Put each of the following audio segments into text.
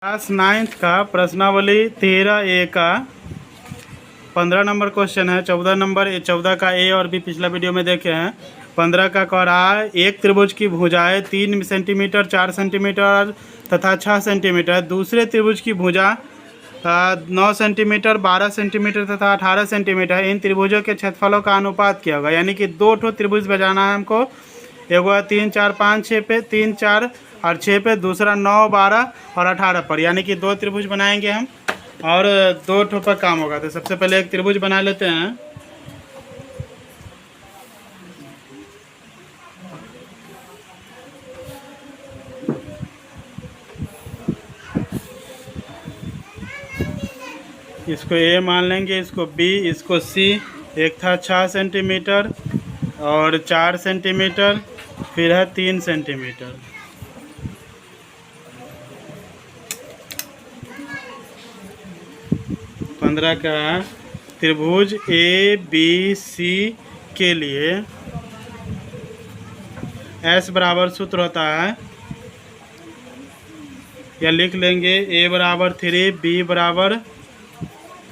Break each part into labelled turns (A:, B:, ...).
A: Class 9th का प्रश्नावली 13A का 15 नंबर क्वेश्चन है। 14 नंबर 14 का ए और बी पिछला वीडियो में देखे हैं। 15 का कह रहा है एक त्रिभुज की भुजाएं 3 सेंटीमीटर 4 सेंटीमीटर तथा 6 सेंटीमीटर, दूसरे त्रिभुज की भुजा 9 सेंटीमीटर 12 सेंटीमीटर तथा 18 सेंटीमीटर, इन त्रिभुजों के क्षेत्रफलों का अनुपात किया होगा। यानी कि दो ठो त्रिभुज बजाना है हमको। एगो 3 4 5 6 पे, 3 4 और 6 पे, दूसरा 9 12 और 18 पर। यानी कि दो त्रिभुज बनाएंगे हम और दो ठो पर काम होगा। तो सबसे पहले एक त्रिभुज बना लेते हैं। इसको ए मान लेंगे, इसको बी, इसको सी। एक था 6 सेंटीमीटर और 4 सेंटीमीटर, फिर है 3 सेंटीमीटर। पंद्रह का त्रिभुज ए बी सी के लिए एस बराबर सूत्र होता है, या लिख लेंगे ए बराबर 3, बी बराबर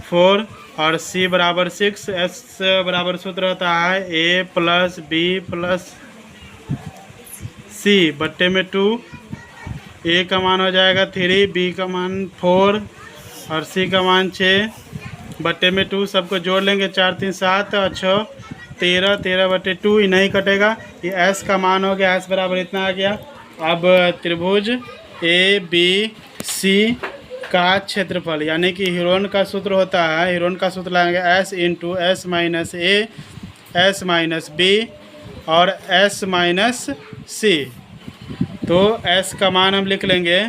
A: 4 और सी बराबर 6। एस बराबर सूत्र होता है ए प्लस बी प्लस सी बट्टे में 2। ए का मान हो जाएगा 3, बी का मान 4 और सी का मान 6 बट्टे में 2। सबको जोड़ लेंगे, 4 3 7 और 6 13, 13 बट्टे 2 ही नहीं कटेगा। ये एस का मान हो गया, एस बराबर इतना आ गया। अब त्रिभुज ए बी सी का क्षेत्रफल, यानी कि हीरोन का सूत्र होता है, हीरोन का सूत्र लाएंगे S into S minus A, S minus B और एस माइनस सी। तो एस का मान हम लिख लेंगे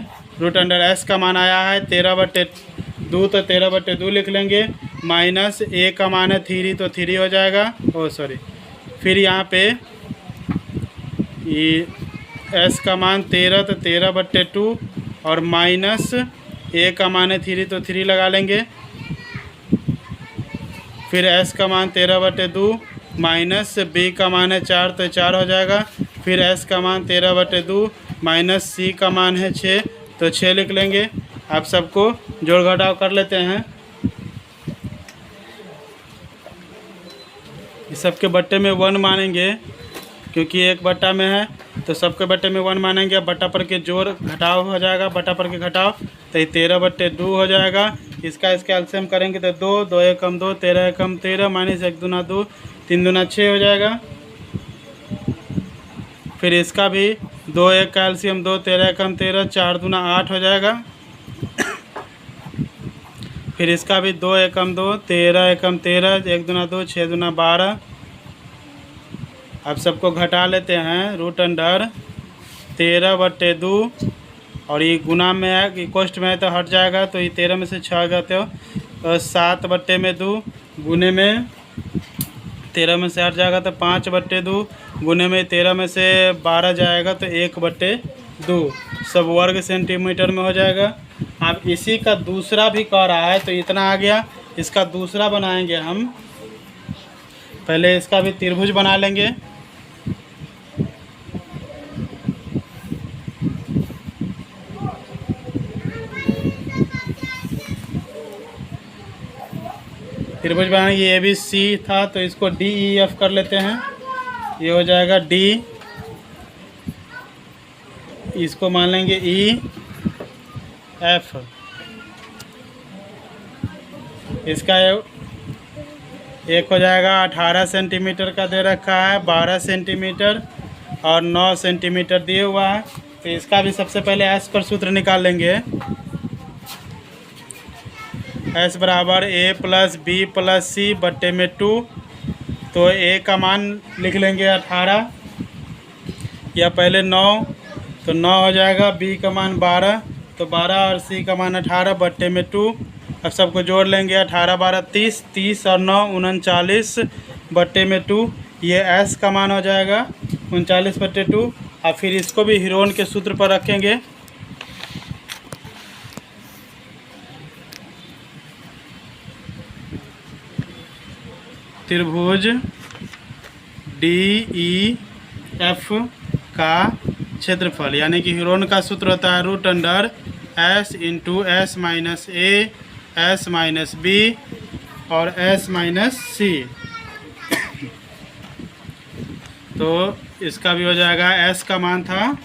A: रूट अंडर एस का मान आया है 13/2, तो 13/2 लिख लेंगे। माइनस ए का मान है 3, तो 3 हो जाएगा। ओ सॉरी, फिर यहाँ पे ये एस का मान 13, तो 13/2 और माइनस ए का मान है 3, तो 3 लगा लेंगे। फिर एस का मान 13/2 माइनस बी का मान है 4, तो 4 हो जाएगा। फिर एस का मान 13/2 माइनस सी का मान है 6, तो 6 लिख लेंगे। आप सबको जोड़ घटाव कर लेते हैं। इस सबके बट्टे में 1 मानेंगे, क्योंकि एक बट्टा में है तो सबके बट्टे में 1 मानेंगे। अब बट्टा पर के जोड़ घटाव हो जाएगा, बट्टा पर के घटाव, तो ये 13/2 हो जाएगा। इसका एलसीएम करेंगे तो 2 2 एकम 2, 13 एकम 13, माइनस 1 दूना 2, 3 दूना 6 हो जाएगा। फिर इसका भी 2 1 का एलसीएम 2, 13 एकम 13, 4 दूना 8 हो जाएगा। फिर इसका भी 2 एकम 2, 13 एकम 13, 1 दूना 2, 6 दूना 12। अब सबको घटा लेते हैं। रूट अंडर 13/2 और ये गुना में है कि कोष्ट में है तो हट जाएगा, तो ये 13 में से 6 जाते हो तो 7/2 गुने में 13 में से हट जाएगा तो 5/2 गुने में 13 में से 12 जाएगा तो 1/2 सब वर्ग सेंटीमीटर में हो जाएगा। अब इसी का दूसरा भी कह रहा है, तो इतना आ गया। इसका दूसरा बनाएंगे हम। पहले इसका भी त्रिभुज बना लेंगे। त्रिभुज बनाएंगे, ये भी सी था तो इसको डी ई एफ कर लेते हैं। ये हो जाएगा डी, इसको मान लेंगे ई एफ। इसका एक हो जाएगा 18 सेंटीमीटर का दे रखा है, 12 सेंटीमीटर और 9 सेंटीमीटर दिए हुआ है। तो इसका भी सबसे पहले एस पर सूत्र निकाल लेंगे। एस बराबर ए प्लस बी प्लस सी बट्टे में 2। तो ए का मान लिख लेंगे 18 या पहले 9, तो 9 हो जाएगा। बी का मान 12, तो 12 और सी का मान 18 बट्टे में 2। अब सबको जोड़ लेंगे, 18 12 30, 30 और 9 39 बट्टे में 2। ये एस का मान हो जाएगा 39/2। और फिर इसको भी हीरोन के सूत्र पर रखेंगे। त्रिभुज डी ई एफ का क्षेत्रफल, यानी कि हीरोन का सूत्र होता है root under S into S minus A, S minus B और एस माइनस सी। तो इसका भी हो जाएगा, एस का मान था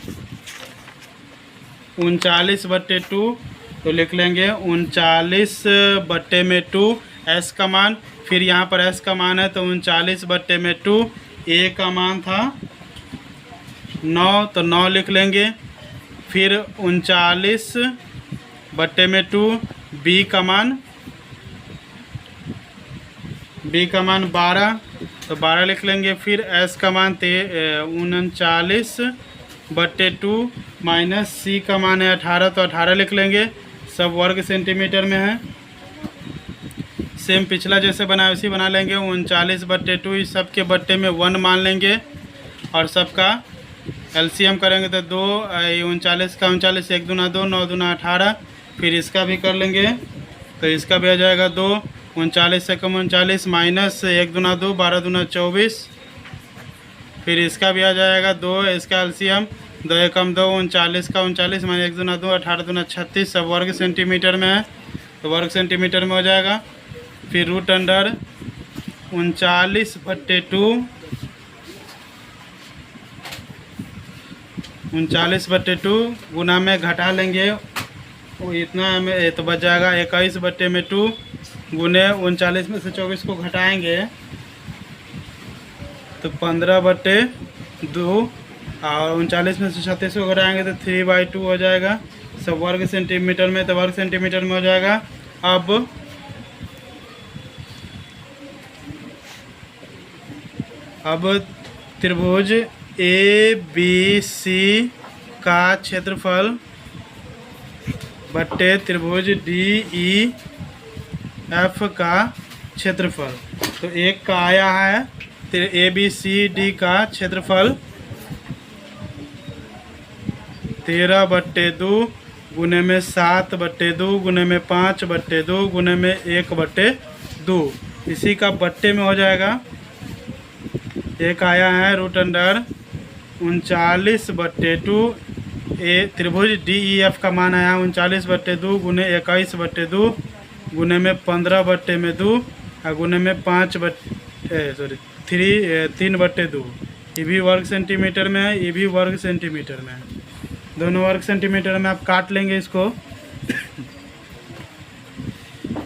A: 39/2, तो लिख लेंगे 39/2 एस का मान। फिर यहाँ पर एस का मान है तो 39/2। ए का मान था 9, तो 9 लिख लेंगे। फिर 39/2 बी का मान 12, तो 12 लिख लेंगे। फिर एस का मान 39/2 माइनस सी का मान है 18, तो 18 लिख लेंगे। सब वर्ग सेंटीमीटर में है। सेम पिछला जैसे बनाया उसी बना लेंगे। 39/2 इस सब के बट्टे में 1 मान लेंगे और सबका एलसीएम करेंगे तो 2, 39 का 39, 1 दूना 2, 9 दूना 18। फिर इसका भी कर लेंगे तो इसका भी आ जाएगा 2, 39 से कम 39 माइनस 1 दूना 2, 12 दूना 24। फिर इसका भी आ जाएगा 2, इसका एलसीएम 2 एकम 2, 39 का 39 माइनस 1 दूना 2, 18 दूना 36। सब वर्ग सेंटीमीटर में है तो वर्ग सेंटीमीटर में हो जाएगा। फिर रूट अंडर 39/2 गुना में घटा लेंगे, वो इतना में तो बच जाएगा 21/2 गुने 39 में से 24 को घटाएंगे तो 15/2 और 39 में से 36 को घटाएंगे तो 3/2 हो जाएगा। सब वर्ग सेंटीमीटर में, तो वर्ग सेंटीमीटर में हो जाएगा। अब त्रिभुज ए बी सी का क्षेत्रफल बट्टे त्रिभुज डी ई एफ का क्षेत्रफल। तो एक का आया है ए बी सी डी का क्षेत्रफल 13/2 गुने में 7/2 गुने में 5/2 गुने में 1/2। इसी का बट्टे में हो जाएगा। एक आया है रूट अंडर 39/2 ए त्रिभुज डी ई एफ का मान आया 39/2 गुने 21/2 गुने में 15/2 और गुने में 3/2। ये भी वर्ग सेंटीमीटर में है, ये भी वर्ग सेंटीमीटर में है। दोनों वर्ग सेंटीमीटर में आप काट लेंगे इसको।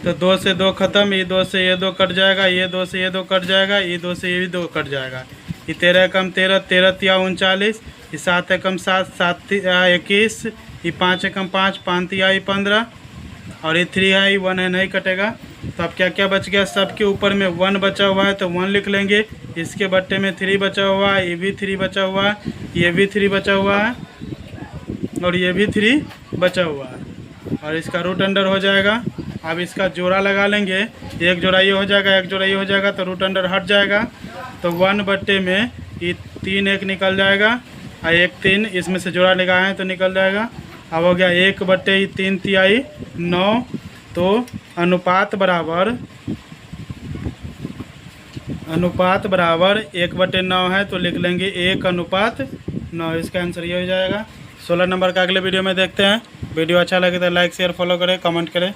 A: तो 2 से 2 खत्म, ये 2 से ये 2 कट जाएगा, ये 2 से ये 2 कट जाएगा, ये 2 से ये भी 2 कट जाएगा। ये 13 कम 13, 13 तिया 39, ये 7 कम 7, 7 तिया 21, ये 5 कम 5, 5 तिया 15 और ये 3 है, 1 है, नहीं कटेगा। तो अब क्या क्या बच गया, सबके ऊपर में 1 बचा हुआ है तो 1 लिख लेंगे। इसके बट्टे में 3 बचा हुआ है, ये भी 3 बचा हुआ है, ये भी 3 बचा हुआ है और ये भी 3 बचा हुआ है और इसका रूट अंडर हो जाएगा। अब इसका जोड़ा लगा लेंगे, एक जोड़ा ये हो जाएगा, एक जोड़ा ये हो जाएगा तो रूट अंडर हट जाएगा। तो 1 बट्टे में ये 3 1 निकल जाएगा और 1 3 इसमें से जोड़ा लगाए हैं तो निकल जाएगा। अब हो गया 1 बट्टे 3 तिहाई 9। तो अनुपात बराबर 1/9 है तो लिख लेंगे 1/9। इसका आंसर ये हो जाएगा। 16 नंबर का अगले वीडियो में देखते हैं। वीडियो अच्छा लगे तो लाइक शेयर फॉलो करें, कमेंट करें।